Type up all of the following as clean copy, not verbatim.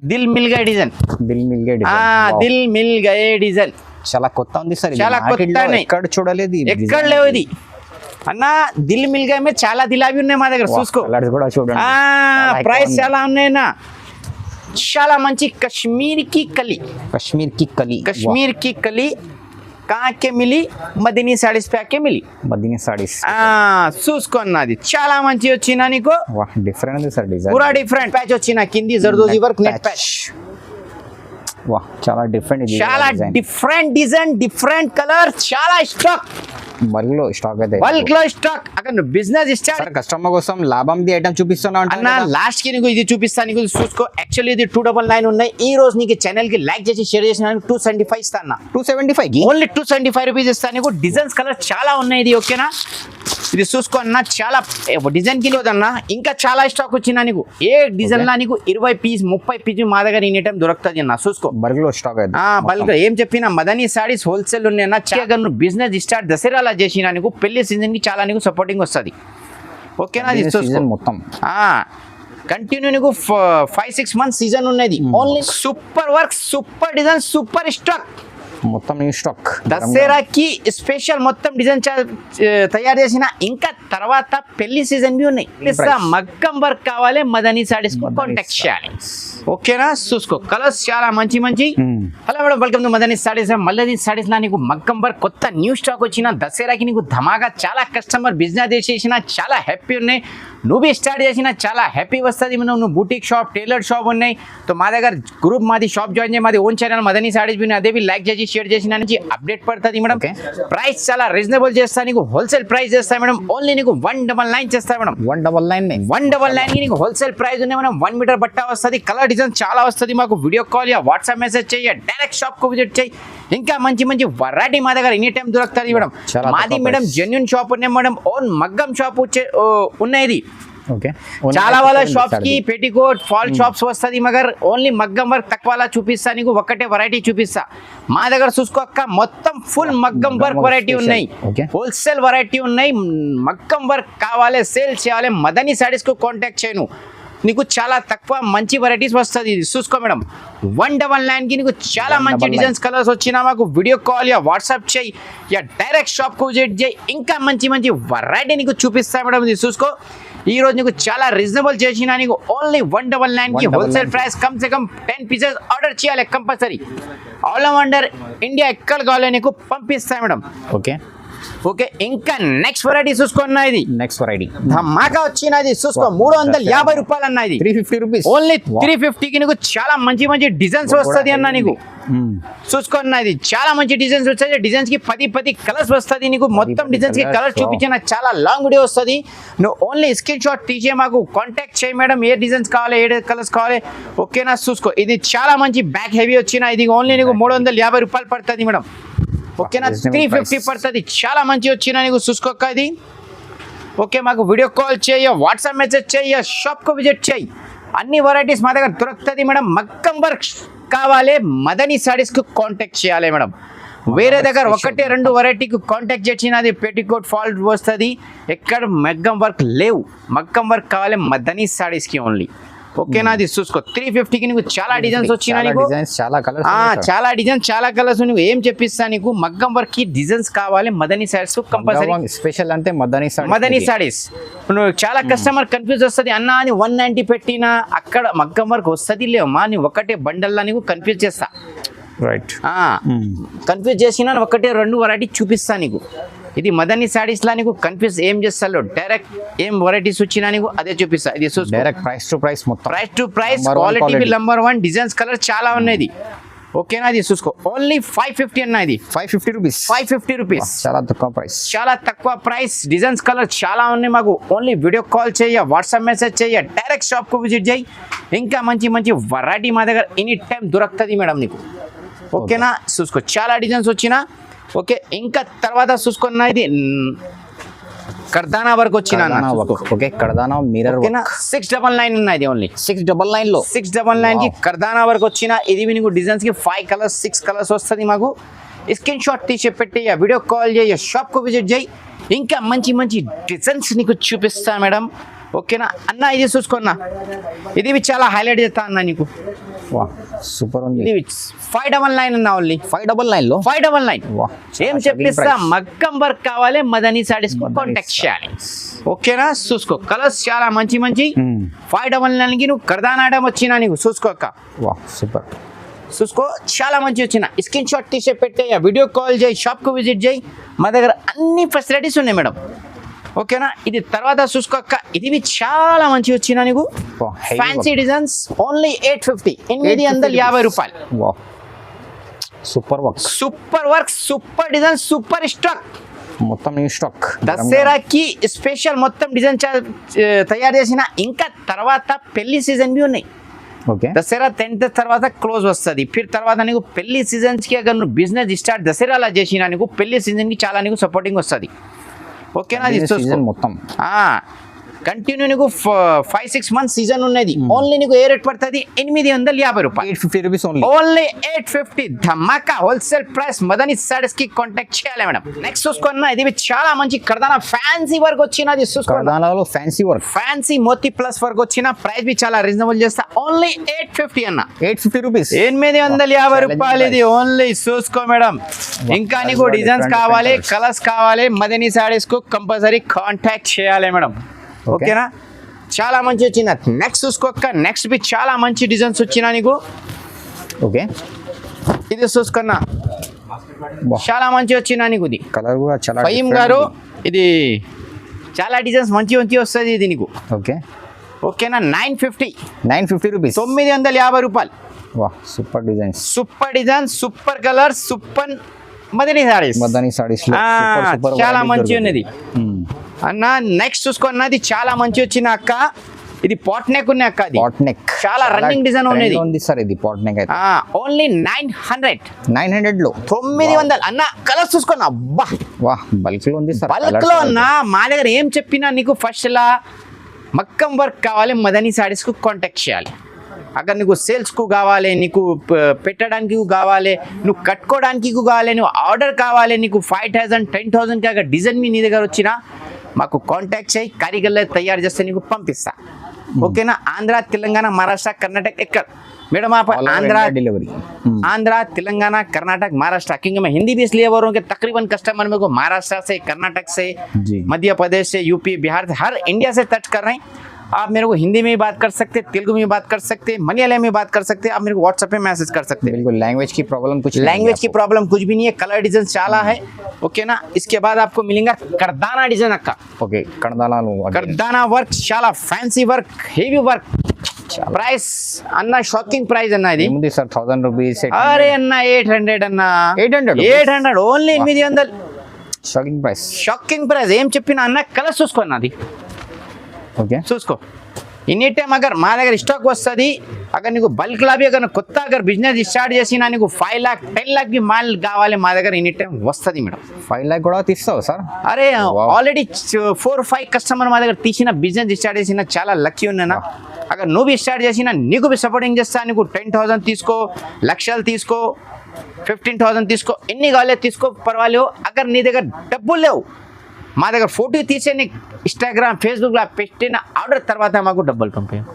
Dil Mil Gaye design. Dil Mil Gaye ఆ design. Dil Mil Gaye design చాలా కొత్త ఉంది సార్. చాలా కొత్త. ఎక్కడ చూడలేదు ఎక్కడ లేవు ఇది అన్న. దిల్ మిల్ గయే మే చాలా దిలావి ఉన్నాయి మా దగ్గర, చూసుకో. కలర్స్ కూడా చూడండి. ప్రైస్ చాలా ఉన్నాయన్నా. చాలా మంచి కశ్మీర్ కి కలి. కశ్మీర్ కి కలి. कश्मीर की कली कहाँ के मिली? మదీనీ సారీస్ पे आके मिली. మదీనీ సారీస్. చూసుకున్నది చాలా మంచి వచ్చినా నీకు. వాహ్ డిఫరెంట్ ఉంది సార్ డిజైన్. పూరా డిఫరెంట్ ప్యాచ్ వచ్చిన కింది జర్దోజీ వర్క్ నెట్ ప్యాచ్. వాహ్ చాలా డిఫరెంట్ ఇది. చాలా డిఫరెంట్ డిజైన్, డిఫరెంట్ కలర్, చాలా స్టాక్. బల్క్ లో స్టాక్ అయితే. బల్క్ లో స్టాక్. అక్కడ నువ్వు బిజినెస్ స్టార్ట్ సార్ కస్టమర్ కోసం లాభం ది ఐటమ్ చూపిస్తున్నా అన్న. లాస్ట్ కి నీకు ఇది చూపిస్తాను, నీకు చూసుకో. యాక్చువల్లీ ఇది 299 ఉన్నాయి. ఈ రోజు నీకు ఛానల్ కి లైక్ చేసి షేర్ చేసిన 275 ఇస్తాను. 275 కి ఓన్లీ 275 రూపీస్ ఇస్తాను నీకు. డిజైన్స్ కలర్ చాలా ఉన్నాయి ఇది, ఓకేనా? ఇది చూసుకో అన్న. చాలా డిజైన్ కి లేదన్న, ఇంకా చాలా స్టాక్ వచ్చినా నీకు. ఏ డిజైన్ లా నీకు 20 పీస్ 30 పీస్ మా దగ్గర ఎనీ టైం దొరుకుతుంది అన్న. చూసుకో బల్క్ లో స్టాక్ అయితే. బల్క్ ఏం చెప్పినా మదనీ సారీస్ హోల్సేల్ ఉన్నాయన్న. చాలా నువ్వు బిజినెస్ స్టార్ట్ దసరాలా చేసినా నీకు పెళ్లి సీజన్ కి చాలా నీకు సపోర్టింగ్ వస్తుంది, ఓకేనా? మొత్తం కంటిన్యూ నీకు 5-6 మంత్స్ సీజన్ ఉన్నది. Only super work, super design, super stock. మొత్తం న్యూ స్టాక్. దసరాకి స్పెషల్ మొత్తం డిజైన్ తయారు చేసిన. ఇంకా తర్వాత పెళ్లి సీజన్ బి ఉన్నాయి. మగ్గం వర్క్ కావాలి, మదనీ సారీస్ కాంటాక్ట్ చేయాలి, ఓకేనా? చూసుకో కలర్స్ చాలా మంచి మంచి. Hello madam, welcome to Madani sarees. Madani sarees లా నీకు మగ్గం వర్క్ కొత్త న్యూ స్టాక్ వచ్చిన. దసరాకి నీకు ధమాగా చాలా కస్టమర్ బిజినెస్ చేసిన చాలా హ్యాపీ ఉన్నాయి. నువ్వు స్టార్ట్ చేసిన చాలా హ్యాపీ వస్తుంది. నువ్వు బూటిక్ షాప్, టైలర్ షాప్ ఉన్నాయి. तो మా దగ్గర గ్రూప్ మాది షాప్ జాయిన్ చేయి. మాది ఓన్ ఛానల్ మదనీ సారీస్ బి. అదే లైక్ చేసి షేర్ చేసిన నుంచి అప్డేట్ పడుతుంది మేడం. ప్రైస్ చాలా రీజనబుల్ చేస్తా నీకు. హోల్సేల్ ప్రైస్ చేస్తా మేడం. ఓన్లీ నీకు 199 చేస్తా మేడం. 199 కి నీకు హోల్సేల్ ప్రైస్ ఉన్నాయి మేడం. 1 మీటర్ బట్ట వస్తుంది. కలర్ డిజైన్ చాలా వస్తుంది. మాకు video call yeah WhatsApp message చేయ, డైరెక్ట్ షాప్ కు విజిట్ చేయి. ఇంకా మంచి మంచి వెరైటీ మా దగ్గర ఎనీ టైం దొరుకుతుంది మేడం. మాది మేడం జెన్యూన్ షాప్ ఉన్నాయి మేడం. ఓన్ మగ్గం షాప్ ఉన్నది. చాలా వాళ్ళ షాప్స్ కి పెటికోట్ ఫాల్ షాప్స్ వస్తుంది. మగర్ ఓన్లీ మగ్గం వర్క్ తక్కువ చూపిస్తా నీకు. ఒకటే వెరైటీ చూపిస్తా. మా దగ్గర చూసుకోక మొత్తం ఫుల్ మగ్గం వర్క్ వెరైటీ ఉన్నాయి. హోల్సేల్ వెరైటీ ఉన్నాయి. మగ్గం వర్క్ కావాలి, సేల్ చేయాలి, మదనీ సారీస్ కు కాంటాక్ట్ చేయను. నీకు చాలా తక్కువ మంచి వెరైటీస్ వస్తుంది. చూసుకో మేడం. 199 కి నీకు చాలా మంచి డిజైన్స్ కలర్స్ వచ్చినా మాకు వీడియో కాల్ యా వాట్సాప్ చేయి, యా డైరెక్ట్ షాప్ కు విజిట్ చేయి. ఇంకా మంచి మంచి వెరైటీ నీకు చూపిస్తా మేడం. ఇది చూసుకో. ఈ రోజు నీకు చాలా రీజనబుల్ చేసిన నీకు ఓన్లీ 199 కి wholesale price. Come say come 10 pieces order చేయాలి కంపల్సరీ. ఆల్ ఓవర్ ఇండియా ఎక్కడ కావాలి నీకు పంపిస్తా మేడం. ఓకే ఇంకా నెక్స్ట్ వెరైటీ చూసుకున్నా. ఇది నెక్స్ట్ వెరైటీ ధమాకా వచ్చినది. చూసుకో 350 రూపాయలు అన్న. ఇది 350 రూపీస్. ఓన్లీ 350 కి నీకు చాలా మంచి మంచి డిజైన్స్ వస్తుంది అన్న నీకు. చూసుకున్నా ఇది చాలా మంచి డిజైన్స్ వచ్చాయి. డిజైన్స్ కి 10 కలర్స్ వస్తుంది నీకు. మొత్తం డిజైన్స్ కి కలర్స్ చూపించిన చాలా లాంగ్ వీడియో వస్తుంది. నువ్వు ఓన్లీ స్క్రీన్ షాట్ తీసే మాకు కాంటాక్ట్ చేయి మేడం. ఏ డిజైన్స్ కావాలి, ఏ కలర్స్ కావాలి, ఓకేనా? చూసుకో ఇది చాలా మంచి బ్యాక్ హెవీ వచ్చిన. ఇది ఓన్లీ నీకు 350 రూపాయలు పడుతుంది మేడం, ఓకేనా? 350 పడుతుంది. చాలా మంచి వచ్చిన నీకు. చూసుకోక ఇది ఓకే. మాకు వీడియో కాల్ చేయ, వాట్సాప్ మెసేజ్ చేయ, షాప్ కు విజిట్ చేయి. అన్ని వెరైటీస్ మా దగ్గర దొరుకుతుంది మేడం. మగ్గం వర్క్ కావాలి, మదనీ సారీస్ కు కాంటాక్ట్ చేయాలి మేడం. వేరే దగ్గర 1-2 వెరైటీకి కాంటాక్ట్ చేసినది పెటికోట్ ఫాల్ వస్తుంది. ఎక్కడ మగ్గం వర్క్ లేవు. మగ్గం వర్క్ కావాలి మదనీ సారీస్ కి ఓన్లీ, ఓకేనా? అది చూసుకో. 350 కి నీకు చాలా డిజైన్స్ వచ్చినా నీకు. చాలా డిజైన్స్, చాలా కలర్స్. నువ్వు ఏం చెప్పిస్తా నీకు. మగ్గం వర్క్ కి డిజైన్స్ కావాలి మదనీ సారీస్ కంపల్సరీ. స్పెషల్ అంటే మదనీ సారీస్. నువ్వు చాలా కస్టమర్ కన్ఫ్యూజ్ వస్తుంది. అన్న అని 190 పెట్టినా అక్కడ మగ్గం వర్క్ వస్తుంది లేవమ్మా. నీ ఒకటే బండల్లా నీకు కన్ఫ్యూజ్ చేస్తా. రైట్. కన్ఫ్యూజ్ చేసినా 1-2 వెరైటీ చూపిస్తా నీకు. ఇది మదనీ సారీస్ లా నీకు కన్ఫ్యూజ్ ఏం చేస్తాలో డైరెక్ట్ ఏం వెరైటీస్ వచ్చినా నీకు అదే చూపిస్తా. ఇది డైరెక్ట్ ప్రైస్ టు ప్రైస్, మొత్తం price to price, quality number 1, designs colour చాలా ఉన్నాయి. ఓకేనా? ఇది చూసుకో. ఓన్లీ 550 అన్న. ఇది 550 రూపీస్. 550 రూపీస్. చాలా తక్కువ ప్రైస్, చాలా తక్కువ ప్రైస్. డిజైన్స్ కలర్ చాలా ఉన్నాయి. మాకు ఓన్లీ వీడియో కాల్ చేయ, వాట్సాప్ మెసేజ్ చేయ, డైరెక్ట్ షాప్ కు విజిట్ చేయి. ఇంకా మంచి మంచి వెరైటీ మా దగ్గర ఎనీ టైం దొరుకుతుంది మేడం నీకు, ఓకేనా? చూసుకో చాలా డిజైన్స్ వచ్చినా. ఓకే ఇంకా తర్వాత చూసుకున్నా. ఇది కర్దానా వర్క్ వచ్చిన. ఓకే కర్దానా మిర్రర్ వర్క్. 699 ఉన్నాయి. ఇది ఓన్లీ 699 లో 699 కి కర్దానా వర్క్ వచ్చిన. ఇది మీకు డిజైన్స్ కి 5 కలర్స్ 6 కలర్స్ వస్తుంది. మాకు స్క్రీన్ షాట్ తీసి పెట్టి వీడియో కాల్ చేయ, షాప్ కు విజిట్ చేయి. ఇంకా మంచి మంచి డిజైన్స్ నీకు చూపిస్తా మేడం. ఓకేనా అన్న ఇది చూసుకోన్నా ఇది చాలా హైలైట్ చేస్తా అన్న నీకు వా సూపర్ ఉంది. ఇది 599 అన్న ఓన్లీ 599 లో 599 వా ఏం చెప్పిస్తా మగ్గం వర్క్ కావాలి మదనీ సారీస్ కాంటాక్ట్ చేయాలి ఓకేనా చూసుకో కలర్స్ చాలా మంచి మంచి 599 కి నువ్వు కర్దానాటం వచ్చినా నీకు చూసుకోక వా సూపర్. చూసుకో చాలా మంచి వచ్చిన స్క్రీన్ షాట్ తీసే పెట్టే వీడియో కాల్ చేయి షాప్కు విజిట్ చేయి మా దగ్గర అన్ని ఫెసిలిటీస్ ఉన్నాయి మేడం ఓకేనా ఇది తర్వాత చూసుకోక ఇది చాలా మంచి వచ్చిన నీకు ఫ్యాన్సీ డిజైన్స్ ఓన్లీ 850 850 రూపాయలు వా super work super work super design super stock మొత్తం న్యూ స్టాక్. దసరాకి స్పెషల్ మొత్తం డిజైన్ తయారు చేసిన ఇంకా తర్వాత పెళ్లి సీజన్ బి ఉన్నాయి ఓకే దసరా 10th తర్వాత క్లోజ్ వస్తుంది ఫిర్ తర్వాత నీకు పెళ్లి సీజన్స్కి అगर నువ్వు బిజినెస్ స్టార్ట్ దసరాలా చేసినా నీకు పెళ్లి సీజన్కి చాలా నీకు సపోర్టింగ్ వస్తుంది ఓకేనా అది సీజన్ మొత్తం కంటిన్యూ నీకు 5-6 మంత్స్ సీజన్ ఉన్నది ఓన్లీ నీకు ఏ రేట్ పడుతుంది 850 రూపాయలు 850 రూపీస్ ఓన్లీ ఓన్లీ 850 ధమాకా హోల్సేల్ ప్రైస్ మదనీ సారీస్ కి కాంటాక్ట్ చేయాలి మేడం నెక్స్ట్ చూసుకున్నా ఇది చాలా మంచి కర్దానా ఫ్యాన్సీ వర్క్ వచ్చినది చూసుకోండి కర్దానాలో ఫ్యాన్సీ వర్క్ ఫ్యాన్సీ మోతీ ప్లస్ వర్క్ వచ్చిన ప్రైస్ బి చాలా రీజనబుల్ చేస్తా ఓన్లీ 850 అన్న 850 రూపీస్ 850 రూపాయలు ఇది ఓన్లీ చూసుకో మేడం ఇంకా నీకు డిజైన్స్ కావాలి కలర్స్ కావాలి మదనీ సారీస్ కు కంపల్సరీ కాంటాక్ట్ చేయాలి మేడం ఓకేనా చాలా మంచి వచ్చిన నెక్స్ట్ చూసుకోక నెక్స్ట్ బి చాలా మంచి డిజైన్స్ వచ్చినా నీకు ఓకే ఇది చూసుకున్నా చాలా మంచి వచ్చినా నీకు ఇది కలర్ కూడా చాలా ఫహీం గారు ఇది చాలా డిజైన్స్ మంచి మంచి వస్తుంది ఇది నీకు ఓకే ఓకేనా 950 రూపీస్ 950 రూపాయలు వా super designs super design super colour super Madani sarees Madani saris చాలా మంచి ఉన్నది అన్న నెక్స్ట్ చూసుకున్నది చాలా మంచి వచ్చిన అక్క ఇది పాట్ నెక్ ఉన్న అక్క పాట్ నెక్ చాలా రన్నింగ్ డిజైన్ ఉన్నది ఉంది సార్ ఇది పాట్ నెక్ అయితే ఓన్లీ 900 లో 900 అన్న కలర్స్ చూసుకున్నా అబ్బా వా బల్క్ లో ఉంది సార్ బల్క్ లో అన్న మా దగ్గర ఏం చెప్పినా నీకు ఫస్ట్ లా మక్కం వర్క్ కావాలి మదనీ సారీస్ కు కాంటాక్ట్ చేయాలి అక్కడ నీకు సేల్స్కు కావాలి నీకు పెట్టడానికి కావాలి నువ్వు కట్టుకోవడానికి కావాలి నువ్వు ఆర్డర్ కావాలి నీకు 5,000 10,000 అక్కడ డిజైన్ మీ నీ దగ్గర వచ్చినా మాకు కాంటాక్ట్ చేయి కారిగర్లో తయారు చేస్తే నీకు పంపిస్తా ఓకేనా ఆంధ్ర తెలంగాణ మహారాష్ట్ర कर्नाटक ఎక్కడ मैडम आप आंध्रा डिलीवरी आंध्रा तेलंगाना कर्नाटक महाराष्ट्र क्योंकि मैं हिंदी भी इसलिए बोल रहा हूँ कि तकरीबन कस्टमर मेरे को महाराष्ट्र से कर्नाटक से मध्य प्रदेश से यूपी बिहार से हर इंडिया से टच कर रहे हैं आप मेरे को हिंदी में भी बात कर सकते तेलुगु में भी बात कर सकते मलयालम में बात कर सकते आप मेरे को व्हाट्सएप पे मैसेज कर सकते हैं बिल्कुल लैंग्वेज की प्रॉब्लम कुछ भी नहीं है कलर डिजाइन चाला है ओके ना इसके बाद आपको मिलेगा करदाना डिजाइन अक्का ओके करदाना वर्क चाला fancy work heavy work price అన్న షాకింగ్ ప్రైస్ అన్న ఇది ఏముంది సార్ 1000 రూపీస్ అరే అన్న 800 అన్న 800 ఓన్లీ 800 షాకింగ్ ప్రైస్ ఏం చెప్పినా అన్న కలర్స్ చూసుకో అన్నది ఓకే చూసుకో ఎనీ టైం అగర్ మా దగ్గర స్టాక్ వస్తుంది అगर నీకు బల్క్ లా అगर కొత్త అగర్ బిజినెస్ స్టార్ట్ చేసినా నీకు 5 लाख 10 लाख भी माल కావాలి మా దగ్గర ఎనీ టైం వస్తుంది మేడం 5 लाख కూడా తీస్తావు సార్ అరే ఆల్రెడీ 4-5 కస్టమర్ మా దగ్గర తీసిన బిజినెస్ స్టార్ట్ చేసిన చాలా లక్కీ ఉన్నా అगर నువ్వు भी స్టార్ట్ చేసినా నీకు भी సపోర్టింగ్ చేస్తా నీకు 10,000 తీసుకో లక్షలు తీసుకో 15,000 తీసుకో ఎన్ని కావాలో తీసుకో పర్వాలేదు అगर నీ దగ్గర డబ్బులు లేవు మా దగ్గర ఫోటో తీసే నీకు ఇన్స్టాగ్రామ్ ఫేస్బుక్ లో పెట్టిన ఆర్డర్ తర్వాత మాకు డబ్బులు పంపేయం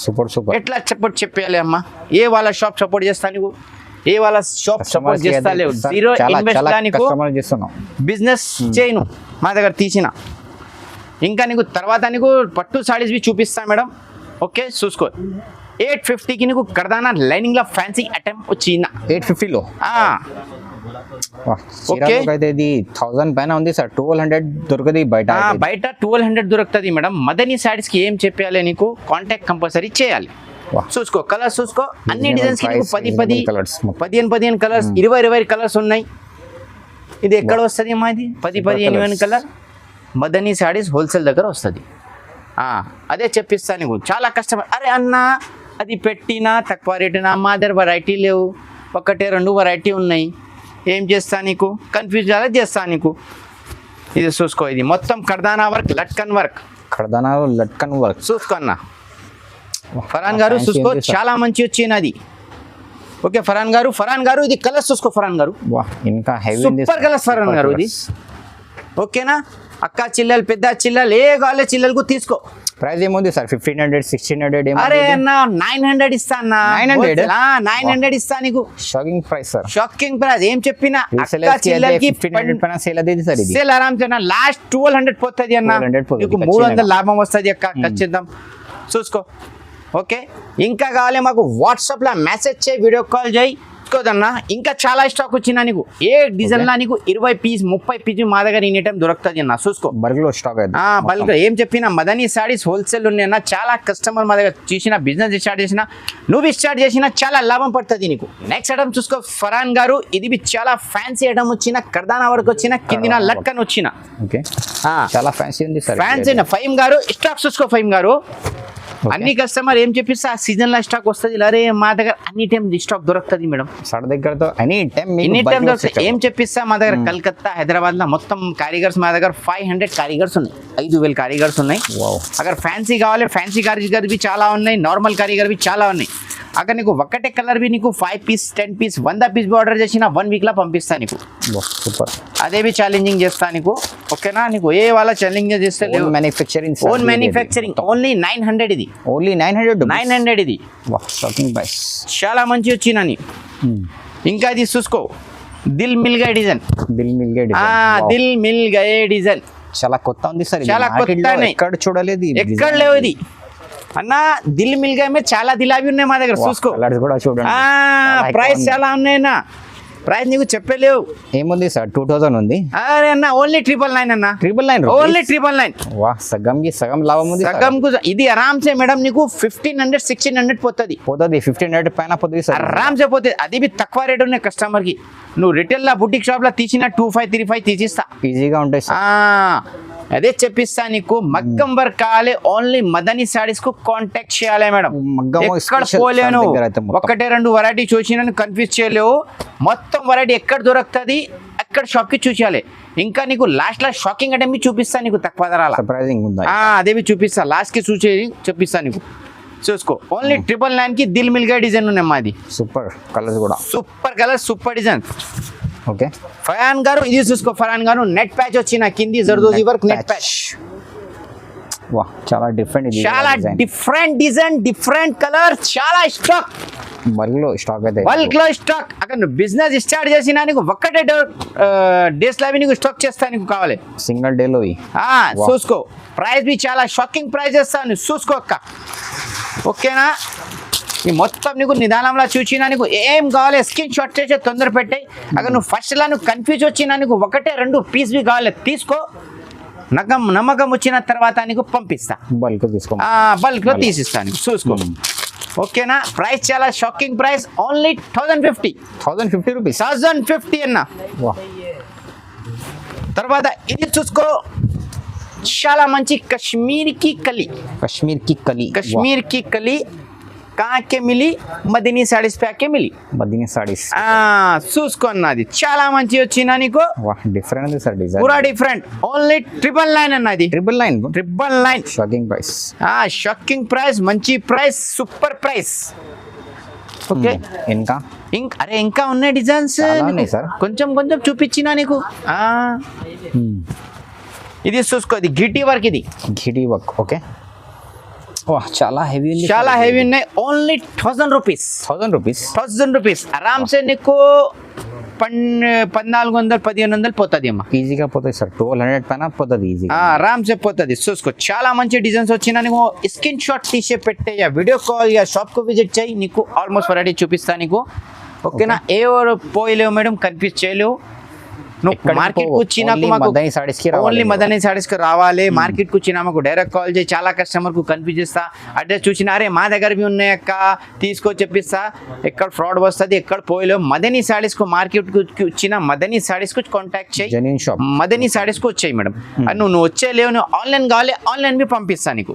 సూపర్ ఎట్లా చెప్పాలి అమ్మా ఏ వాళ్ళ షాప్ సపోర్ట్ చేస్తా నీకు ఏ వాళ్ళ షాప్ సపోర్ట్ చేస్తా లేవు జీరో ఇన్వెస్ట్ నీకు బిజినెస్ చేయను మా దగ్గర తీసిన ఇంకా నీకు తర్వాత నీకు పట్టు సారీస్ भी చూపిస్తా మేడం ఓకే చూసుకో 850 కి నీకు కర్దానా లైనింగ్ లో ఫ్యాన్సీ ఐటమ్ వచ్చిన 850 లో ఓకే అయితే ఇది 1000 పైన ఉంది సార్ 1200 దొరకది బయట 1200 దొరుకుతుంది మేడం మదనీ సారీస్ కి ఏం చెప్పాలి నీకు కాంటాక్ట్ కంపల్సరీ చేయాలి చూసుకో కలర్స్ చూసుకో అన్ని డిజైన్స్ కి నీకు 15 కలర్స్ 20 కలర్స్ ఉన్నాయి ఇది ఎక్కడ వస్తుంది అమ్మా ఇది 10 కలర్ మదనీ సారీస్ హోల్సేల్ దగ్గర వస్తుంది అదే చెప్పిస్తా నీకు చాలా కస్టమర్ అరే అన్న అది పెట్టినా తక్కువ రేటునా మా దగ్గర వెరైటీ లేవు ఒకటే 2 వెరైటీ ఉన్నాయి ఏం చేస్తా నీకు కన్ఫ్యూజ్ చేస్తా నీకు ఇది చూసుకో ఇది మొత్తం కర్దానా వర్క్ లట్కన్ వర్క్ చూసుకో అన్న ఫరాన్ గారు చూసుకో చాలా మంచి వచ్చినది ఓకే ఫరాన్ గారు ఇది కలర్స్ చూసుకో ఫరాన్ గారు ఇంకా సూపర్ కలర్స్ ఫరాన్ గారు ఇది ఓకేనా అక్క చిల్లలు పెద్ద చిల్లలు ఏ కావాలి చిల్లలకు తీసుకో. ప్రైస్ ఏముంది సార్ 1500 1600 అరే అన్న 900 ఇస్తా అన్న 900? 900 ఇస్తా నీకు. Shocking price sir. Shocking price ఏం చెప్పినా రీసేలర్స్ కి 1500 పైన సేల్ అది సార్ ఇది. సేల్ ఆరామ్సే అన్న లాస్ట్ 1200 పోతుంది అన్న 1200 పోతుంది, నీకు 300 లాభం వస్తుంది అక్క ఖచ్చితం చూసుకో. ఓకే ఇంకా కావాలి మాకు వాట్సాప్లో మెసేజ్ చేయి వీడియో కాల్ చేయి చూసుకోదన్నా. ఇంకా చాలా స్టాక్ వచ్చినా నీకు ఏ డిజైన్లా నీకు 20 పీస్ 30 పీస్ మా దగ్గర ఎనీ టైం దొరుకుతుంది అన్న చూసుకో. బల్క్ లో స్టాక్ అయితే బల్క్ ఏం చెప్పినా మదనీ సారీస్ హోల్సేల్ ఉన్నాయన్న చాలా కస్టమర్ మా దగ్గర చూసిన బిజినెస్ స్టార్ట్ చేసినా నువ్వు స్టార్ట్ చేసినా చాలా లాభం పడుతుంది నీకు. నెక్స్ట్ ఐటమ్ చూసుకో ఫరాన్ గారు ఇది చాలా ఫ్యాన్సీ ఐటమ్ వచ్చిన కర్దానా వరకు వచ్చిన కిందిన లట్కన్ వచ్చిన. ఓకే చాలా ఫ్యాన్సీ ఉంది సార్. ఫ్యాన్సీ ఫైమ్ గారు స్టాక్ చూసుకో ఫైమ్ గారు అన్ని కస్టమర్ ఏం చెప్పిస్తే ఆ సీజన్ లో స్టాక్ వస్తుంది. అరే మా దగ్గర అన్ని టైం స్టాక్ దొరుకుతుంది మేడం సార్ దగ్గరతో ఎనీ టైం దొరుకుతాయి. ఏం చెప్పిస్తా మా దగ్గర కలకత్తా హైదరాబాద్ లో మొత్తం కారీగర్స్ మా దగ్గర 500 కారీగర్స్ ఉన్నాయి 5000 కారీగర్స్ ఉన్నాయి. అక్కడ ఫ్యాన్సీ కావాలి ఫ్యాన్సీ కారీగర్ బి చాలా ఉన్నాయి నార్మల్ కారీగర్ బి చాలా ఉన్నాయి. అక్కడ నీకు ఒకటే కలర్ బి నీకు 5 పీస్ 10 పీస్ 100 పీస్ బి ఆర్డర్ చేసిన 1 వీక్ లో పంపిస్తా నీకు. సూపర్ అదే బి ఛాలెంజింగ్ చేస్తా నీకు. ఓకేనా నీకు ఏ వాళ్ళ ఛాలెంజ్ చేస్తే ఓన్ మ్యానుఫ్యాక్చరింగ్ ఓన్లీ 900 ఇది ఓన్లీ 900 ఇది షాకింగ్ ప్రైస్ చాలా మంచి వచ్చినని. ఇంకా ఇది చూసుకో దిల్ మిల్ గయే డిజైన్ దిల్ మిల్ గయే డిజైన్ చాలా కొత్త ఉంది సార్. చాలా కొత్త ఎక్కడ చూడలేదు ఎక్కడ లేవు ఇది అన్న. దిల్ మిల్ గయే చాలా దిలాబీ ఉన్నాయి మా దగ్గర చూసుకో. కూడా చూడండి ప్రైస్ చాలా ఉన్నాయన్నా ప్రైస్ నీకు చెప్పలేవు. ఏముంది సార్ 2000 ఉంది. అరే అన్న ఓన్లీ 999 అన్న 999 ఓన్లీ 999. వా సగం లాభం ఉంది సగం ఇది ఆరామ్సే మేడం నీకు 1500 1600 పోతుంది 1500 పైన పోతుంది సార్ ఆరామ్సే పోతుంది. అది బి తక్కువ రేట్ ఉన్నాయి కస్టమర్ కి. నువ్వు రిటైల్ లా బుటిక్ షాప్ లో తీసిన 2535 తీసిస్తా ఈజీగా ఉంటాయి సార్. అదే చెప్పిస్తా నీకు. మగ్గం వర్క్ కావాలి ఓన్లీ మదనీ సారీస్ కు కాంటాక్ట్ చేయాలి మేడం. ఎక్కడ పోలేను ఒకటే 2 వెరైటీ చూసినా కన్ఫ్యూజ్ చేయలేవు. మొత్తం వెరైటీ ఎక్కడ దొరుకుతుంది అక్కడ షాప్ కి చూసేయాలి. ఇంకా నీకు లాస్ట్ లా షాకింగ్ అంటే చూపిస్తా నీకు తక్కువ ధరల అదే చూపిస్తా లాస్ట్ కి చూపిస్తా నీకు చూసుకో. ఓన్లీ 999 కి దిల్ మిల్ గయే డిజైన్ ఉన్నాయి మాది. సూపర్ కలర్స్ కూడా super colour super design. Okay Farhan గారు ఇది చూసుకో ఫరాన్ గారు నెట్ ప్యాచ్ వచ్చిన కింది జర్దోజీ వర్క్ నెట్ ప్యాచ్. వా చాలా డిఫరెంట్ చాలా డిఫరెంట్ డిజైన్ డిఫరెంట్ కలర్ చాలా స్టాక్ బల్క్ లో స్టాక్ అయితే బల్క్ లో స్టాక్. అక్కడ నువ్వు బిజినెస్ స్టార్ట్ చేసినా నీకు ఒక్కటే డేస్ లో నీకు స్టాక్ చేస్తా నీకు కావాలి సింగిల్ డే లో చూసుకో. ప్రైస్ బి చాలా షాకింగ్ ప్రైస్ చేస్తాను చూసుకో అక్క. ఓకేనా ఈ మొత్తం నీకు నిదానంలో చూసినా నీకు ఏం కావాలి స్క్రీన్ షాట్ చేసి తొందర పెట్టాయి. అక్కడ నువ్వు ఫస్ట్ లా నువ్వు కన్ఫ్యూజ్ వచ్చినా నీకు ఒకటే 2 పీస్ బి కావాలి తీసుకో. నమ్మకం వచ్చిన తర్వాత నీకు పంపిస్తా బల్క్ తీసుకో బల్క్ లో తీసిస్తా నీకు చూసుకో. ఓకేనా ప్రైస్ చాలా షాకింగ్ ప్రైస్ ఓన్లీ 1050 రూపీస్ 1050 అన్న. తర్వాత ఇది చూసుకో చాలా మంచి కశ్మీర్ కి కలి कहाँ के मिली मदनी साड़ीस पे आके मिली मदनी साड़ीस చూసుకో అన్నది చాలా మంచి వచ్చినా నీకు. డిఫరెంట్ ఉంది సార్ డిజైన్ పూరా డిఫరెంట్ ఓన్లీ 999 అన్నది 999 షాకింగ్ ప్రైస్ షాకింగ్ ప్రైస్ మంచి ప్రైస్ సూపర్ ప్రైస్. ఓకే ఇంకా ఉన్నాయి డిజైన్స్ కొంచెం చూపించినా నీకు. ఇది చూసుకో ఇది గిటి వర్క్ ఓకే చాలా హెవీ ఉన్నాయి ఓన్లీ 1000 రూపీస్ ఆరామ్సే నీకు 1400-1500 పోతుంది అమ్మా ఈజీగా పోతుంది సార్. 1200 పైన పోతుంది ఈజీగా ఆరామ్సే పోతుంది చూసుకో. చాలా మంచి డిజైన్స్ వచ్చినా నీకు స్క్రీన్ షాట్ తీసే పెట్టే వీడియో కాల్ షాప్ కు విజిట్ చేయి నీకు ఆల్మోస్ట్ వెరైటీ చూపిస్తా నీకు. ఓకేనా ఎవరు పోయలేవు మేడం కన్ఫ్యూజ్ చేయలేవు. నువ్వు మార్కెట్ కు వచ్చినా ఓన్లీ మదనీ సారీస్ కి రావాలి. మార్కెట్ కు వచ్చినా మాకు డైరెక్ట్ కాల్ చేయి. చాలా కస్టమర్ కు కన్ఫ్యూజ్ చేస్తా అడ్రస్ చూసినా అరే మా దగ్గర బి ఉన్నాయి అక్క తీసుకో చెప్పిస్తా. ఎక్కడ ఫ్రాడ్ వస్తుంది ఎక్కడ పోయలేవు. మదనీ సారీస్ కు మార్కెట్ కు వచ్చిన మదనీ సారీస్ కు కాంటాక్ట్ చేయి. మదనీ సారీస్ కు వచ్చాయి మేడం. నువ్వు వచ్చేలేవు నువ్వు ఆన్లైన్ కావాలి ఆన్లైన్ బి పంపిస్తా నీకు.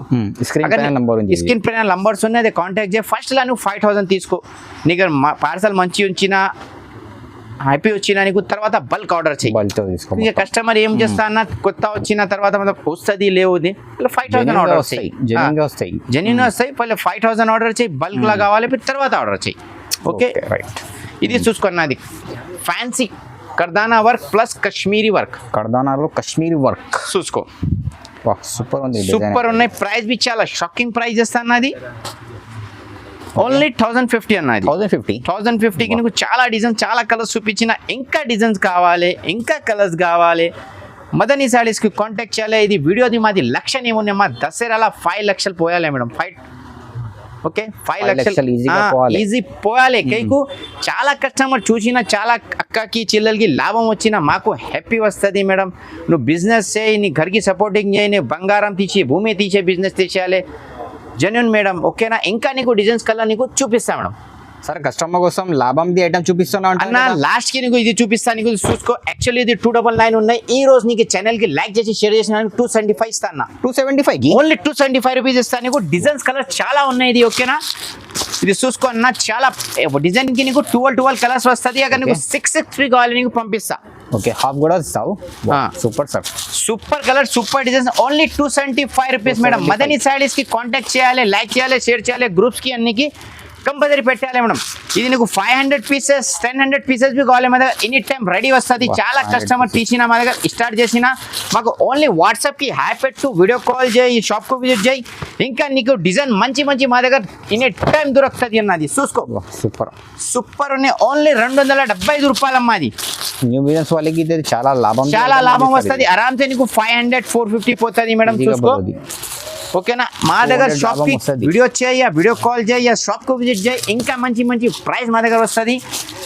స్క్రీన్ పైన నంబర్స్ ఉన్నాయి అదే కాంటాక్ట్ చేయి. ఫస్ట్ లా నువ్వు 5000 తీసుకో. నీకు పార్సల్ మంచి ఉంచినా హ్యాపీ వచ్చినా నీకు తర్వాత బల్క్ ఆర్డర్ చేయి. ఇక కస్టమర్ ఏం చేస్తా అన్న కొత్త వచ్చిన తర్వాత వస్తుంది లేవు 5000 ఆర్డర్ వస్తాయి జెన్యూన్ వస్తాయి. 5000 ఆర్డర్ చేయి బల్క్ లా కావాలి తర్వాత ఆర్డర్ చేయి. ఓకే రైట్ ఇది చూసుకున్నది ఫ్యాన్సీ కర్దానా వర్క్ ప్లస్ కశ్మీరీ వర్క్ కర్దానాలో కశ్మీరీ వర్క్ చూసుకో సూపర్ ఉంది సూపర్ ఉన్నాయి. ప్రైస్ బి చాలా షాకింగ్ ప్రైస్ చేస్తాను అది ఓన్లీ 1050 అన్నది 1050కి నీకు చాలా డిజైన్స్ చాలా కలర్స్ చూపించిన. ఇంకా డిజైన్స్ కావాలి, ఇంకా కలర్స్ కావాలి, మదనీ సారీస్కి కాంటాక్ట్ చేయాలి. ఇది వీడియోది మాది లక్ష ఏమున్నాయమ్మా, దసరాల 5 లక్షలు పోయాలి మేడం. 5 ఓకే 5 లక్షలు ఈజీ పోయాలి. కైకు చాలా కస్టమర్ చూసిన చాలా అక్కకి చెల్లెలకి లాభం వచ్చిన మాకు హ్యాపీ వస్తుంది మేడం. నువ్వు బిజినెస్ చేయి, నీ ఘర్కి సపోర్టింగ్ చేయి, నీ బంగారం తీసి భూమి తీసే బిజినెస్ తీసేయాలి. జెన్యున్ మేడం ఓకేనా. ఇంకా నీకు డిజైన్స్ కల్లా నీకు చూపిస్తా మేడం. సార్ కస్టమర్ కోసం లాభం ది ఐటమ్ చూపిస్తున్నా అన్న లాస్ట్ కి నీకు ఇది చూపిస్తాను, నీకు చూసుకో. యాక్చువల్లీ ఇది 299 ఉన్నాయి. ఈ రోజు నీకు ఛానల్ కి లైక్ చేసి షేర్ చేసిన 275 ఇస్తాను. 275 ఓన్లీ 275 రూపీస్ ఇస్తాను నీకు. డిజైన్స్ కలర్ చాలా ఉన్నాయి ఇది ఓకేనా. ఇది చూసుకో అన్న, చాలా డిజైన్ కి నీకు 12 కలర్స్ వస్తుంది. అక్కడ నీకు 6 కావాలి నీకు పంపిస్తా. ఓకే హాఫ్ కూడా ఇస్తావు. Super sir, super colour super designs. Only 275 rupees madam. Madani saris కి కాంటాక్ట్ చేయాలి, లైక్ చేయాలి, షేర్ చేయాలి, గ్రూప్స్ కి అన్నికి కంపల్సరీ పెట్టాలి మేడం. ఇది నీకు 500 పీసెస్ 1000 పీసెస్ బి కావాలి మా దగ్గర ఎనీ టైం రెడీ వస్తుంది. చాలా కస్టమర్ తీసిన మా దగ్గర స్టార్ట్ చేసిన మాకు ఓన్లీ వాట్సాప్కి హ్యాప్ పెట్టు, వీడియో కాల్ చేయి, షాప్కు విజిట్ చేయి. ఇంకా నీకు డిజైన్ మంచి మంచి మా దగ్గర ఎనీ టైం దొరుకుతుంది అన్నది. చూసుకో సూపర్ ఉన్నాయి. ఓన్లీ 275 రూపాయలు అమ్మది. న్యూ బిజినెస్ వాళ్ళకి ఇది చాలా లాభం వస్తుంది. ఆరామ్సే నీకు 500 450 పోతుంది మేడం. చూసుకో ఓకేనా. మా దగ్గర షాప్ కి వీడియో చేయ, వీడియో కాల్ చేయ, షాప్ కు విజిట్ చేయి. ఇంకా మంచి మంచి ప్రైస్ మా దగ్గర వస్తుంది.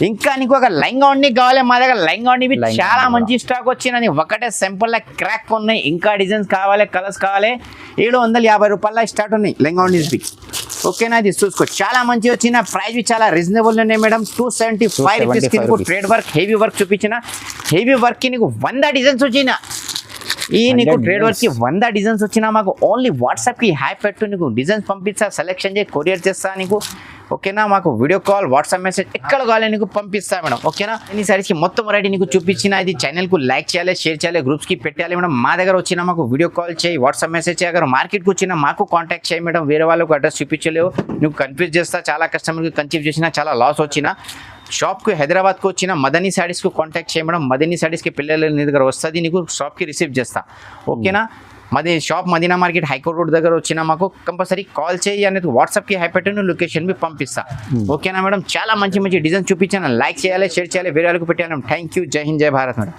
ఇంకా నీకు ఒక లెంగా ఉండి కావాలి మా దగ్గర. లెంగా ఉండి చాలా మంచి స్టాక్ వచ్చినది. ఒకటే సింపుల్ లా క్రాక్ ఉన్నాయి. ఇంకా డిజైన్స్ కావాలి, కలర్స్ కావాలి. 750 రూపాయల స్టార్ట్ ఉన్నాయి లెంగా ఉండి. ఓకేనా. ఇది చూసుకో చాలా మంచి వచ్చిన ప్రైస్ చాలా రీజనబుల్ ఉన్నాయి మేడం. 275 రూపీస్ కి నీకు ట్రేడ్ వర్క్ హెవీ వర్క్ చూపించిన. హెవీ వర్క్ కి నీకు 100 డిజైన్స్ వచ్చిన. ఈ నీకు ట్రేడ్ వర్క్ కి 100 డిజైన్స్ వచ్చినా మాకు ఓన్లీ వాట్సాప్ కి హ్యాప్ పెట్టు, నీకు డిజైన్స్ పంపిస్తా, సెలెక్షన్ చేసి కొరియర్ చేస్తా నీకు ఓకేనా. మాకు వీడియో కాల్ వాట్సాప్ మెసేజ్ ఎక్కడ కావాలి నీకు పంపిస్తా మేడం ఓకేనా. ఈ సారీస్కి మొత్తం వెరైటీ నీకు చూపించిన. ఇది ఛానల్కు లైక్ చేయాలి, షేర్ చేయాలి, గ్రూప్స్కి పెట్టాలి మేడం. మా దగ్గర వచ్చినా మాకు వీడియో కాల్ చేయి, వాట్సాప్ మెసేజ్ చేయ. మార్కెట్కి వచ్చినా మాకు కాంటాక్ట్ చేయి మేడం. వేరే వాళ్ళకు అడ్రస్ చూపించలేవు, నువ్వు కన్ఫ్యూజ్ చేస్తా. చాలా కస్టమర్కి కన్ఫ్యూజ్ చేసినా చాలా లాస్ వచ్చిన. షాప్కి హైదరాబాద్కి వచ్చిన మదనీ సారీస్కు కాంటాక్ట్ చేయ మేడం. మదనీ సారీస్కి పిల్లల నీ దగ్గర వస్తుంది, నీకు షాప్కి రిసీవ్ చేస్తా ఓకేనా. Shop Madina market high court road దగ్గర వచ్చినా మాకు కంపల్సరీ కాల్ చేయి అనేది వాట్సాప్కి హైపెట్టు లొకేషన్ మీ పంపిస్తా ఓకేనా మేడం. చాలా మంచి మంచి డిజైన్ చూపించాను. లైక్ చేయాలి, షేర్ చేయాలి, వేరే వాళ్ళకి పెట్టాను. Thank you. జై హింద్, జై భారత్ మేడం.